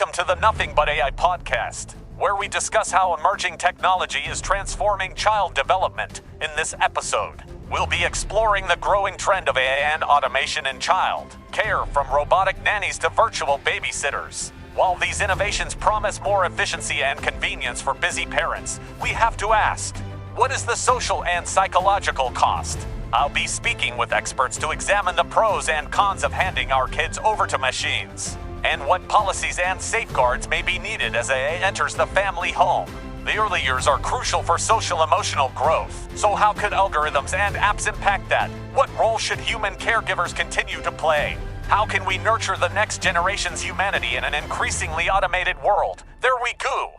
Welcome to the Nothing But AI podcast, where we discuss how emerging technology is transforming child development. In this episode, we'll be exploring the growing trend of AI and automation in child care, from robotic nannies to virtual babysitters. While these innovations promise more efficiency and convenience for busy parents, we have to ask, what is the social and psychological cost? I'll be speaking with experts to examine the pros and cons of handing our kids over to machines, and what policies and safeguards may be needed as AI enters the family home. The early years are crucial for social-emotional growth. So how could algorithms and apps impact that? What role should human caregivers continue to play? How can we nurture the next generation's humanity in an increasingly automated world? There we go!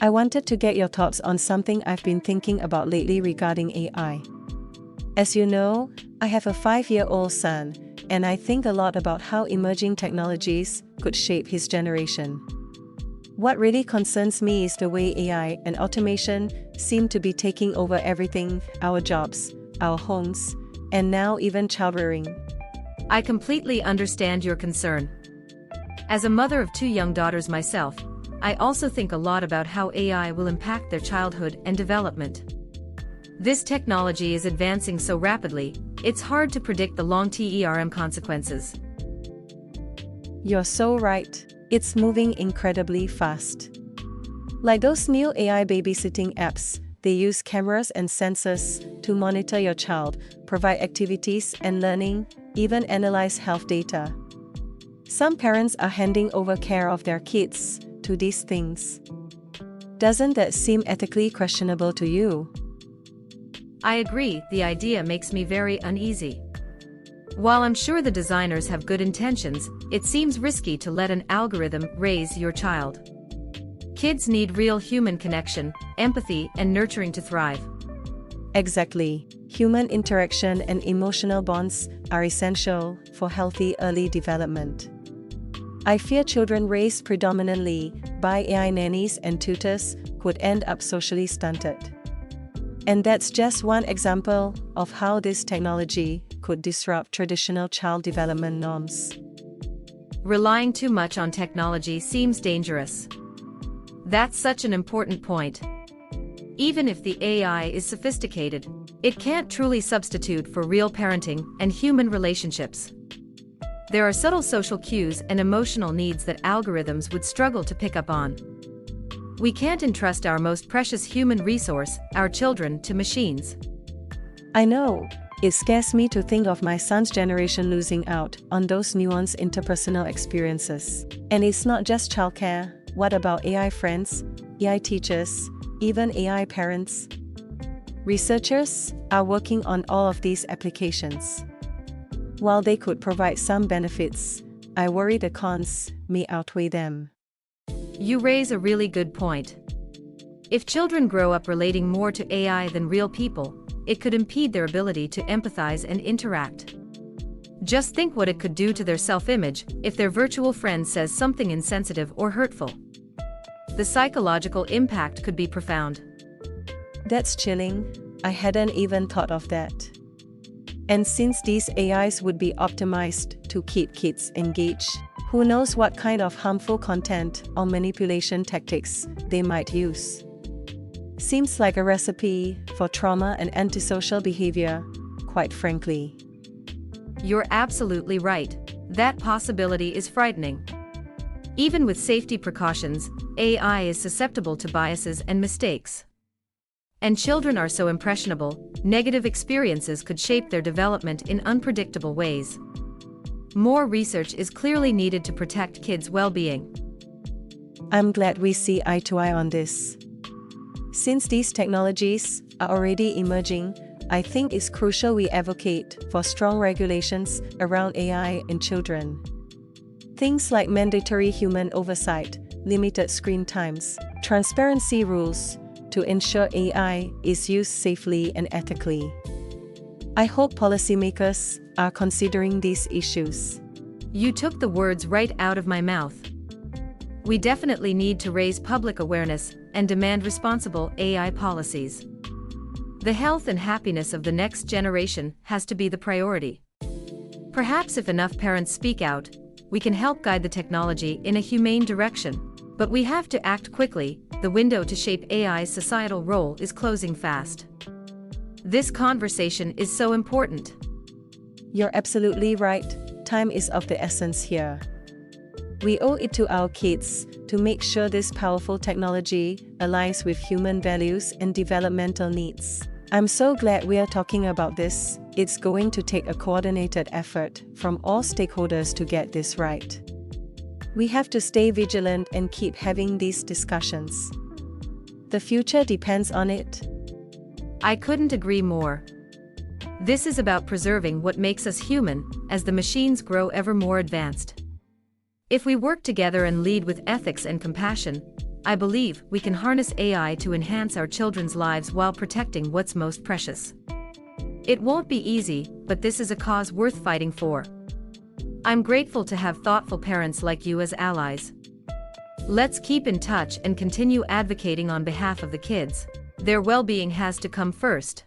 I wanted to get your thoughts on something I've been thinking about lately regarding AI. As you know, I have a 5-year-old son, and I think a lot about how emerging technologies could shape his generation. What really concerns me is the way AI and automation seem to be taking over everything: our jobs, our homes, and now even childrearing. I completely understand your concern. As a mother of 2 young daughters myself, I also think a lot about how AI will impact their childhood and development. This technology is advancing so rapidly, it's hard to predict the long-term consequences. You're so right. It's moving incredibly fast. Like those new AI babysitting apps, they use cameras and sensors to monitor your child, provide activities and learning, even analyze health data. Some parents are handing over care of their kids to these things. Doesn't that seem ethically questionable to you? I agree, the idea makes me very uneasy. While I'm sure the designers have good intentions, it seems risky to let an algorithm raise your child. Kids need real human connection, empathy, and nurturing to thrive. Exactly. Human interaction and emotional bonds are essential for healthy early development. I fear children raised predominantly by AI nannies and tutors could end up socially stunted. And that's just one example of how this technology could disrupt traditional child development norms. Relying too much on technology seems dangerous. That's such an important point. Even if the AI is sophisticated, it can't truly substitute for real parenting and human relationships. There are subtle social cues and emotional needs that algorithms would struggle to pick up on. We can't entrust our most precious human resource, our children, to machines. I know. It scares me to think of my son's generation losing out on those nuanced interpersonal experiences. And it's not just childcare. What about AI friends, AI teachers, even AI parents? Researchers are working on all of these applications. While they could provide some benefits, I worry the cons may outweigh them. You raise a really good point. If children grow up relating more to AI than real people, it could impede their ability to empathize and interact. Just think what it could do to their self-image if their virtual friend says something insensitive or hurtful. The psychological impact could be profound. That's chilling. I hadn't even thought of that. And since these AIs would be optimized to keep kids engaged, who knows what kind of harmful content or manipulation tactics they might use. Seems like a recipe for trauma and antisocial behavior, quite frankly. You're absolutely right. That possibility is frightening. Even with safety precautions, AI is susceptible to biases and mistakes. And children are so impressionable, negative experiences could shape their development in unpredictable ways. More research is clearly needed to protect kids' well-being. I'm glad we see eye to eye on this. Since these technologies are already emerging, I think it's crucial we advocate for strong regulations around AI in children. Things like mandatory human oversight, limited screen times, transparency rules to ensure AI is used safely and ethically. I hope policymakers are considering these issues. You took the words right out of my mouth. We definitely need to raise public awareness and demand responsible AI policies. The health and happiness of the next generation has to be the priority. Perhaps if enough parents speak out, we can help guide the technology in a humane direction. But we have to act quickly. The window to shape AI's societal role is closing fast. This conversation is so important. You're absolutely right. Time is of the essence here. We owe it to our kids to make sure this powerful technology aligns with human values and developmental needs. I'm so glad we are talking about this. It's going to take a coordinated effort from all stakeholders to get this right. We have to stay vigilant and keep having these discussions. The future depends on it. I couldn't agree more. This is about preserving what makes us human as the machines grow ever more advanced. If we work together and lead with ethics and compassion, I believe we can harness AI to enhance our children's lives while protecting what's most precious. It won't be easy, but this is a cause worth fighting for. I'm grateful to have thoughtful parents like you as allies. Let's keep in touch and continue advocating on behalf of the kids. Their well-being has to come first.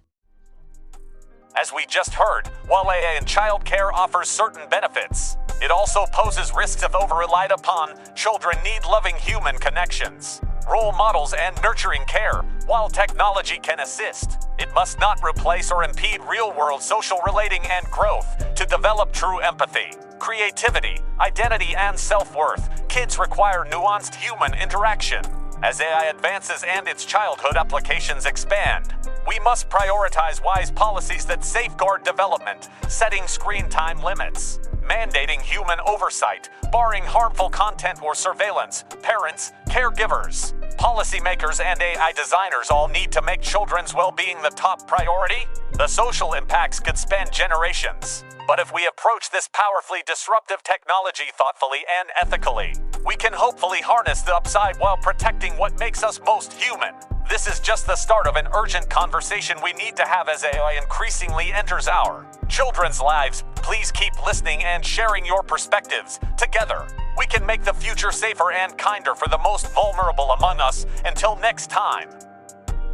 As we just heard, while AI in childcare offers certain benefits, it also poses risks if over-relied upon. Children need loving human connections, role models, and nurturing care. While technology can assist, it must not replace or impede real-world social relating and growth. To develop true empathy, creativity, identity, and self-worth, kids require nuanced human interaction. As AI advances and its childhood applications expand, we must prioritize wise policies that safeguard development, setting screen time limits, mandating human oversight, barring harmful content or surveillance. Parents, caregivers, policymakers, and AI designers all need to make children's well-being the top priority. The social impacts could span generations, but if we approach this powerfully disruptive technology thoughtfully and ethically, we can hopefully harness the upside while protecting what makes us most human. This is just the start of an urgent conversation we need to have as AI increasingly enters our children's lives. Please keep listening and sharing your perspectives. Together, we can make the future safer and kinder for the most vulnerable among us. Until next time,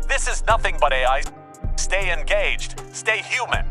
this is nothing but AI. Stay engaged, stay human,